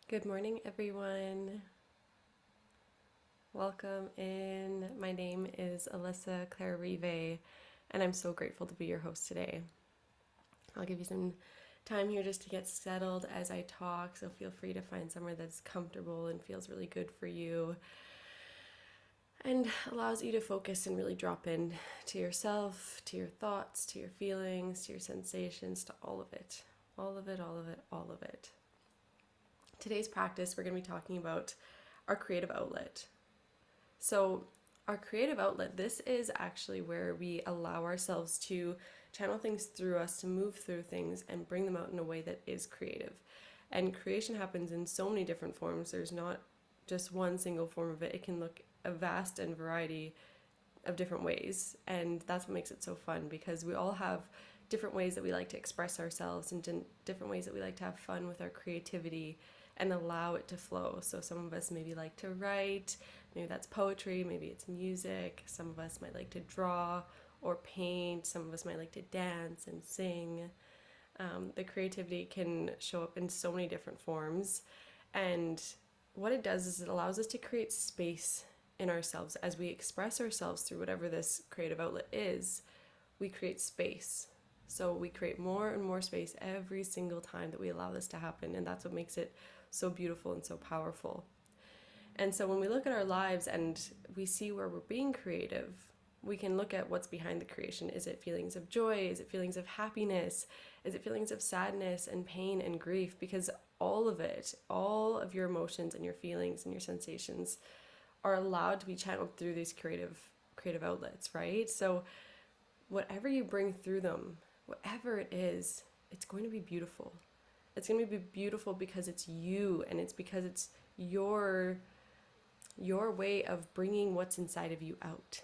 Good morning, everyone. Welcome in. My name is Alyssa Clarive, and I'm so grateful to be your host today. I'll give you some time here just to get settled as I talk, so feel free to find somewhere that's comfortable and feels really good for you and allows you to focus and really drop in to yourself, to your thoughts, to your feelings, to your sensations, to all of it. All of it, all of it, all of it. Today's practice, we're going to be talking about our creative outlet. So, our creative outlet, this is actually where we allow ourselves to channel things through us, to move through things and bring them out in a way that is creative. And creation happens in so many different forms. There's not just one single form of it. It can look a vast and variety of different ways. And that's what makes it so fun, because we all have different ways that we like to express ourselves and different ways that we like to have fun with our creativity and allow it to flow. So some of us maybe like to write, maybe that's poetry, maybe it's music. Some of us might like to draw or paint. Some of us might like to dance and sing. The creativity can show up in so many different forms. And what it does is it allows us to create space in ourselves as we express ourselves through whatever this creative outlet is. We create space. So we create more and more space every single time that we allow this to happen. And that's what makes it so beautiful and so powerful. And so when we look at our lives and we see where we're being creative, we can look at what's behind the creation. Is it feelings of joy? Is it feelings of happiness? Is it feelings of sadness and pain and grief? Because all of it, all of your emotions and your feelings and your sensations are allowed to be channeled through these creative outlets, right? So whatever you bring through them, whatever it is, it's going to be beautiful. It's going to be beautiful because it's you, and it's because it's your way of bringing what's inside of you out.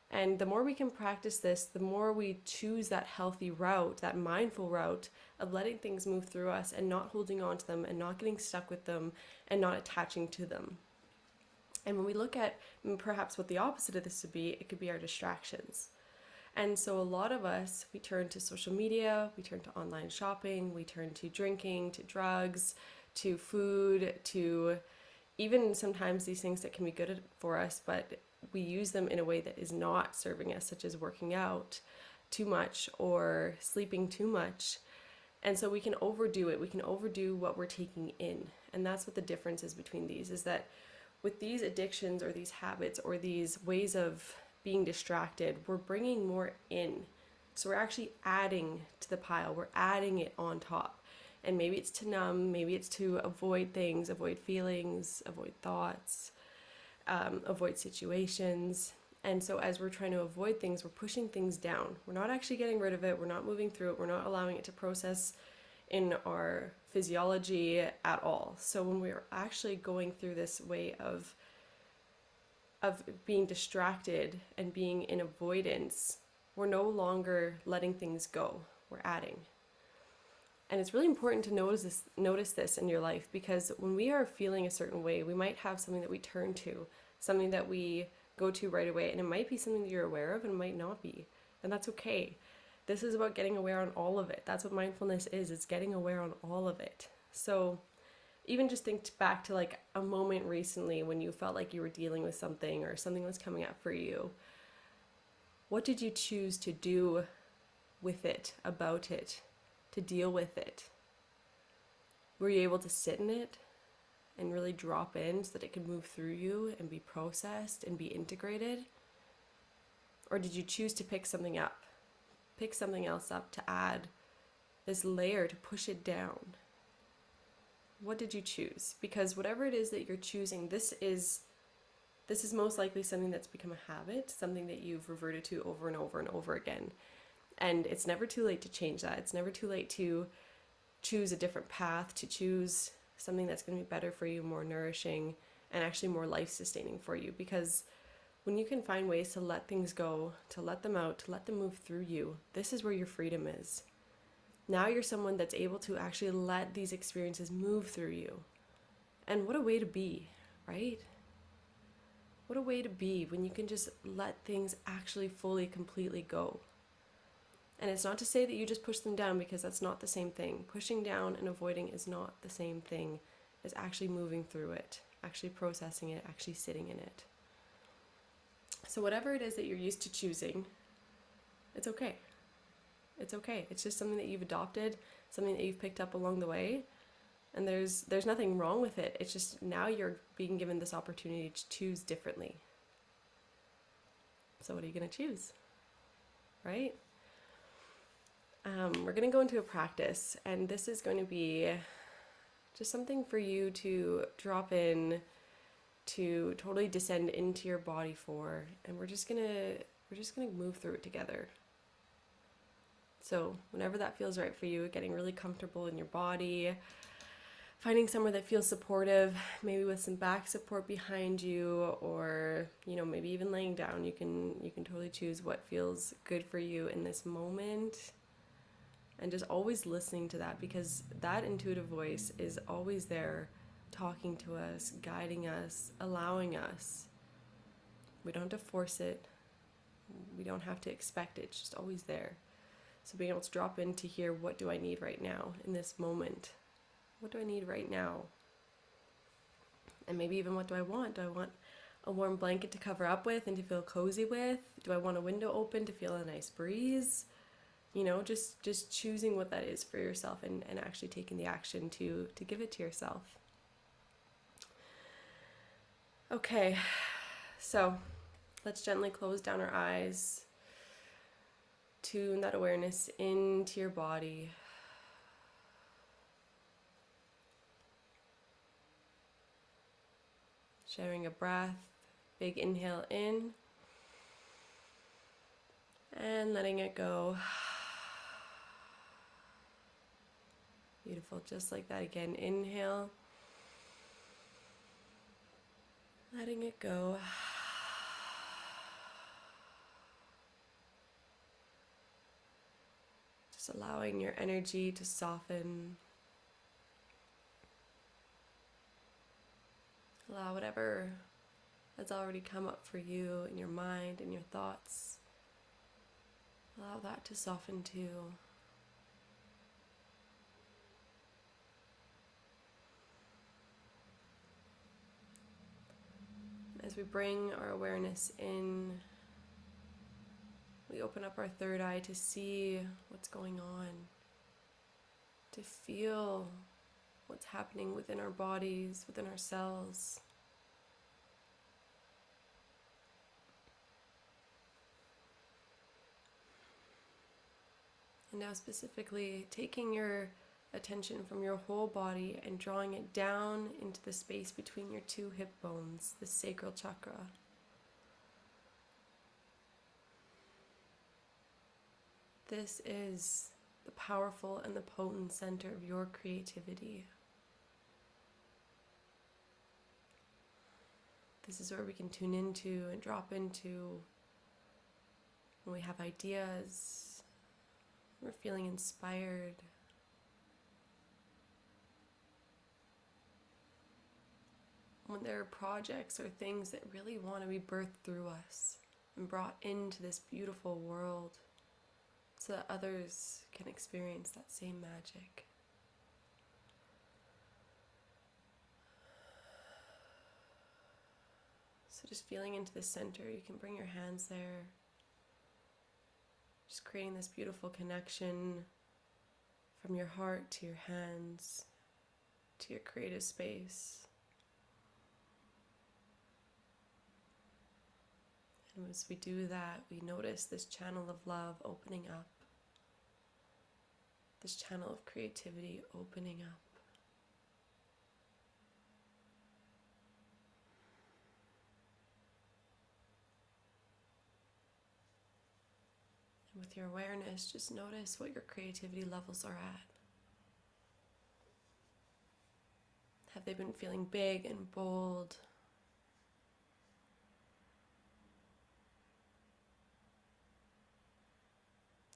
And the more we can practice this, the more we choose that healthy route, that mindful route of letting things move through us and not holding on to them and not getting stuck with them and not attaching to them. And when we look at perhaps what the opposite of this would be, it could be our distractions. And so a lot of us, we turn to social media, we turn to online shopping, we turn to drinking, to drugs, to food, to even sometimes these things that can be good for us, but we use them in a way that is not serving us, such as working out too much or sleeping too much. And so we can overdo it. We can overdo what we're taking in. And that's what the difference is between these, is that with these addictions or these habits or these ways of being distracted, we're bringing more in. So we're actually adding to the pile. We're adding it on top. And maybe it's to numb, maybe it's to avoid things, avoid feelings, avoid thoughts, avoid situations. And so as we're trying to avoid things, we're pushing things down. We're not actually getting rid of it. We're not moving through it. We're not allowing it to process in our physiology at all. So when we're actually going through this way of being distracted and being in avoidance, we're no longer letting things go. We're adding. And it's really important to notice this in your life, because when we are feeling a certain way, we might have something that we turn to, something that we go to right away, and it might be something that you're aware of and it might not be. And that's okay. This is about getting aware on all of it. That's what mindfulness is. It's getting aware on all of it. So even just think back to like a moment recently when you felt like you were dealing with something or something was coming up for you. What did you choose to do with it, about it, to deal with it? Were you able to sit in it and really drop in so that it could move through you and be processed and be integrated? Or did you choose to pick something else up to add this layer to push it down? What did you choose? Because whatever it is that you're choosing, this is most likely something that's become a habit, something that you've reverted to over and over and over again. And it's never too late to change that. It's never too late to choose a different path, to choose something that's going to be better for you, more nourishing, and actually more life-sustaining for you. Because when you can find ways to let things go, to let them out, to let them move through you, this is where your freedom is. Now you're someone that's able to actually let these experiences move through you. And what a way to be, right? What a way to be when you can just let things actually fully, completely go. And it's not to say that you just push them down, because that's not the same thing. Pushing down and avoiding is not the same thing is actually moving through it, actually processing it, actually sitting in it. So whatever it is that you're used to choosing, it's okay. It's okay. It's just something that you've adopted, something that you've picked up along the way, and there's nothing wrong with it. It's just now you're being given this opportunity to choose differently. So what are you going to choose? Right? We're going to go into a practice, and this is going to be just something for you to drop in, to totally descend into your body for, and we're just gonna move through it together. So whenever that feels right for you, getting really comfortable in your body, finding somewhere that feels supportive, maybe with some back support behind you, or maybe even laying down. You can totally choose what feels good for you in this moment. And just always listening to that, because that intuitive voice is always there, talking to us, guiding us, allowing us. We don't have to force it. We don't have to expect it. It's just always there. So being able to drop in to hear, what do I need right now in this moment? What do I need right now? And maybe even, what do I want? Do I want a warm blanket to cover up with and to feel cozy with? Do I want a window open to feel a nice breeze? Just choosing what that is for yourself, and actually taking the action to give it to yourself. Okay, so let's gently close down our eyes. Tune that awareness into your body. Sharing a breath, big inhale in, and letting it go. Beautiful, just like that again. Inhale, letting it go. Just allowing your energy to soften. Allow whatever has already come up for you in your mind and your thoughts. Allow that to soften too. As we bring our awareness in, we open up our third eye to see what's going on, to feel what's happening within our bodies, within our cells. And now specifically taking your attention from your whole body and drawing it down into the space between your two hip bones, the sacral chakra. This is the powerful and the potent center of your creativity. This is where we can tune into and drop into when we have ideas, we're feeling inspired. When there are projects or things that really want to be birthed through us and brought into this beautiful world so that others can experience that same magic. So just feeling into the center, you can bring your hands there. Just creating this beautiful connection from your heart to your hands, to your creative space. And as we do that, we notice this channel of love opening up, this channel of creativity opening up. And with your awareness, just notice what your creativity levels are at. Have they been feeling big and bold?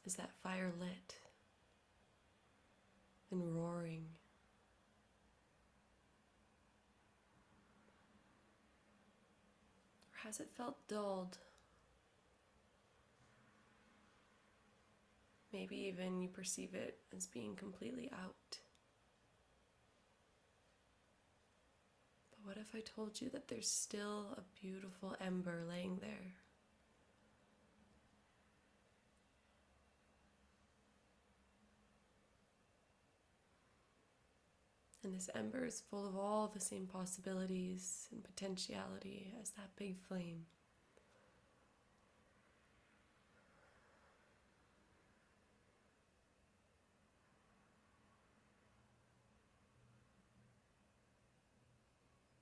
Is that fire lit and roaring? Or has it felt dulled? Maybe even you perceive it as being completely out. if I told you that there's still a beautiful ember laying there? And this ember is full of all the same possibilities and potentiality as that big flame.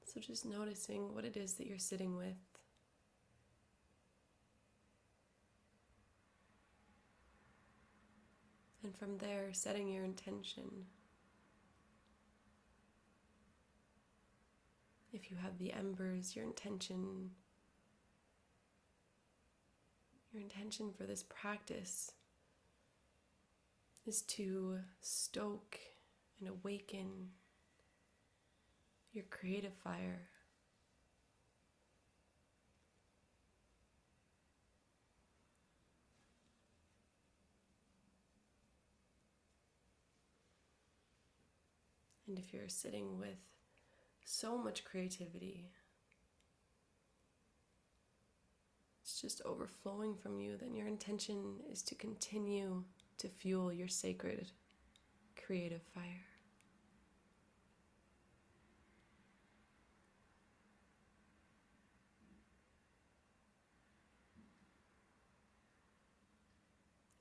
So just noticing what it is that you're sitting with. And from there, setting your intention. If you have the embers, your intention for this practice is to stoke and awaken your creative fire. And if you're sitting with so much creativity, it's just overflowing from you, then your intention is to continue to fuel your sacred creative fire.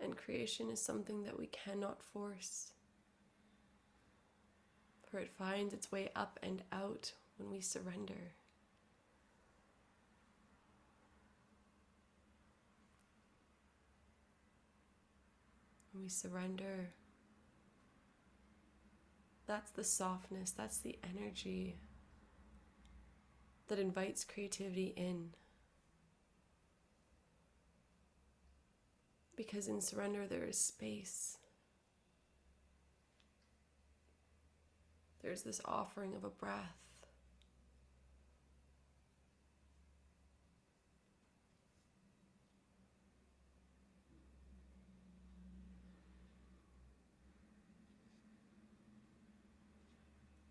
And creation is something that we cannot force, for it finds its way up and out when we surrender. When we surrender, that's the softness, that's the energy that invites creativity in. Because in surrender there is space. There's this offering of a breath.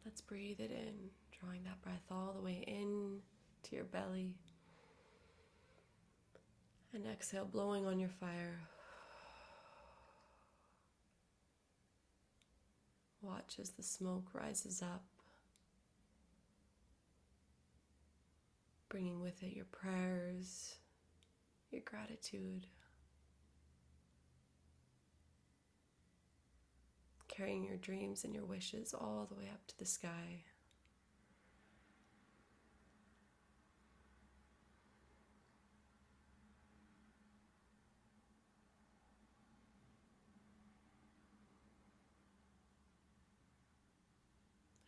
Let's breathe it in, drawing that breath all the way in to your belly. And exhale, blowing on your fire. Watch as the smoke rises up, bringing with it your prayers, your gratitude, carrying your dreams and your wishes all the way up to the sky.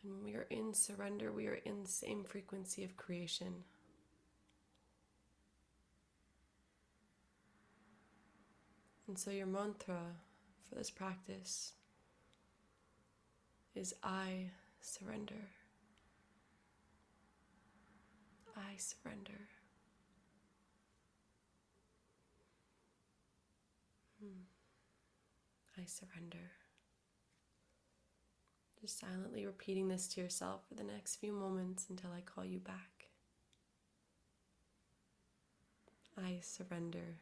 And when we are in surrender, we are in the same frequency of creation. And so your mantra for this practice is I surrender. I surrender. I surrender. Just silently repeating this to yourself for the next few moments until I call you back. I surrender.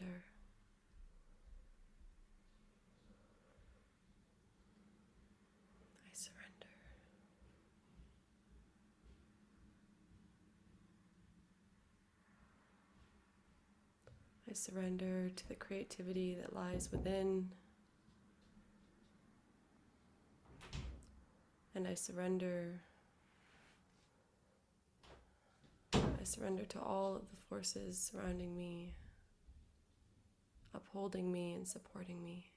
surrender. I surrender. I surrender to the creativity that lies within. And I surrender to all of the forces surrounding me, upholding me and supporting me.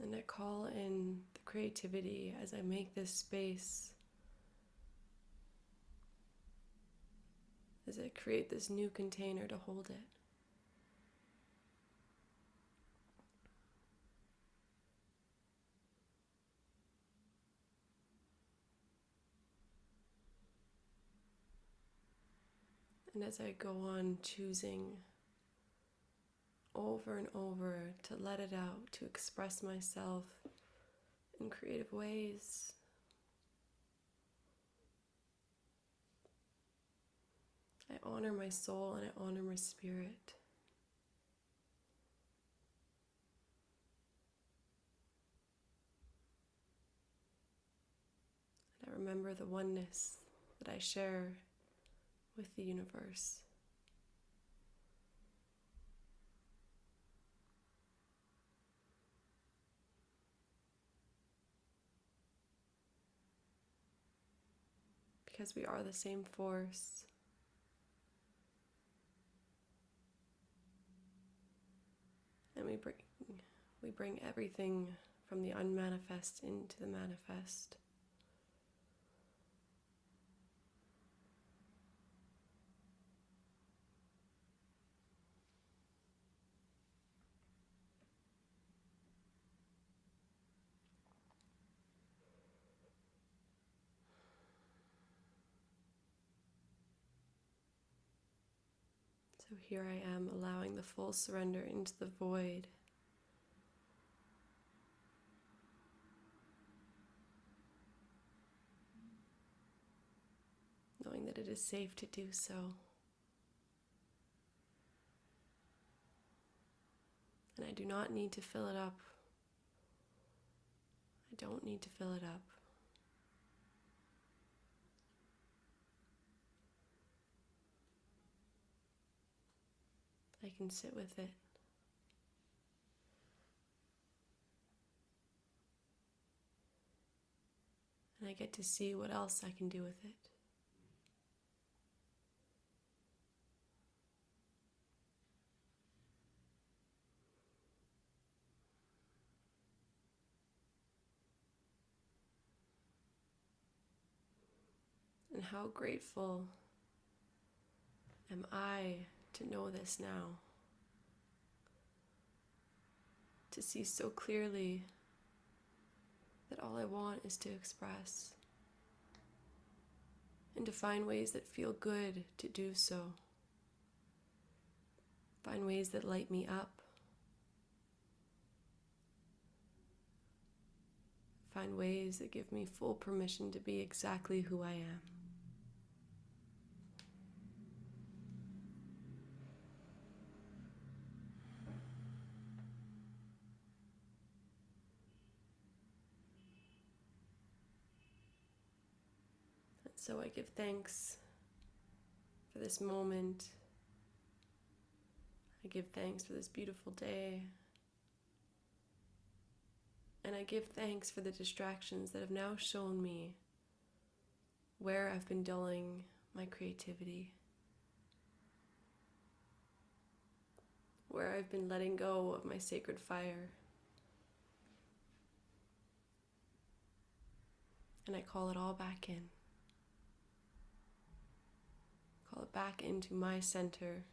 And I call in the creativity as I make this space, as I create this new container to hold it. And as I go on choosing over and over to let it out, to express myself in creative ways, I honor my soul and I honor my spirit. And I remember the oneness that I share with the universe. Because we are the same force. And we bring everything from the unmanifest into the manifest. So here I am, allowing the full surrender into the void. Knowing that it is safe to do so. And I do not need to fill it up. I don't need to fill it up. I can sit with it. And I get to see what else I can do with it. And how grateful am I to know this now? To see so clearly that all I want is to express. And to find ways that feel good to do so. Find ways that light me up. Find ways that give me full permission to be exactly who I am. And so I give thanks for this moment. I give thanks for this beautiful day. And I give thanks for the distractions that have now shown me where I've been dulling my creativity, where I've been letting go of my sacred fire. And I call it all back in. Call it back into my center.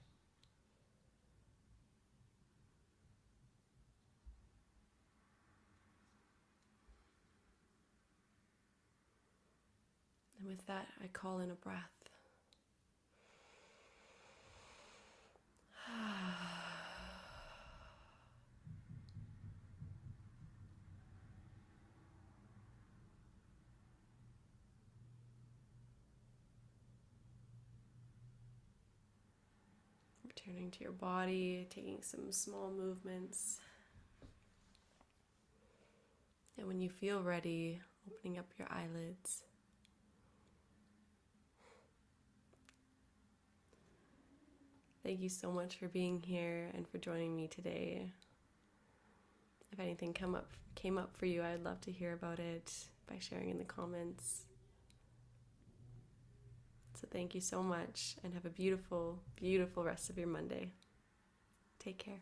And with that, I call in a breath. Returning to your body, taking some small movements. And when you feel ready, opening up your eyelids. Thank you so much for being here and for joining me today. If anything came up for you, I'd love to hear about it by sharing in the comments. So thank you so much and have a beautiful, beautiful rest of your Monday. Take care.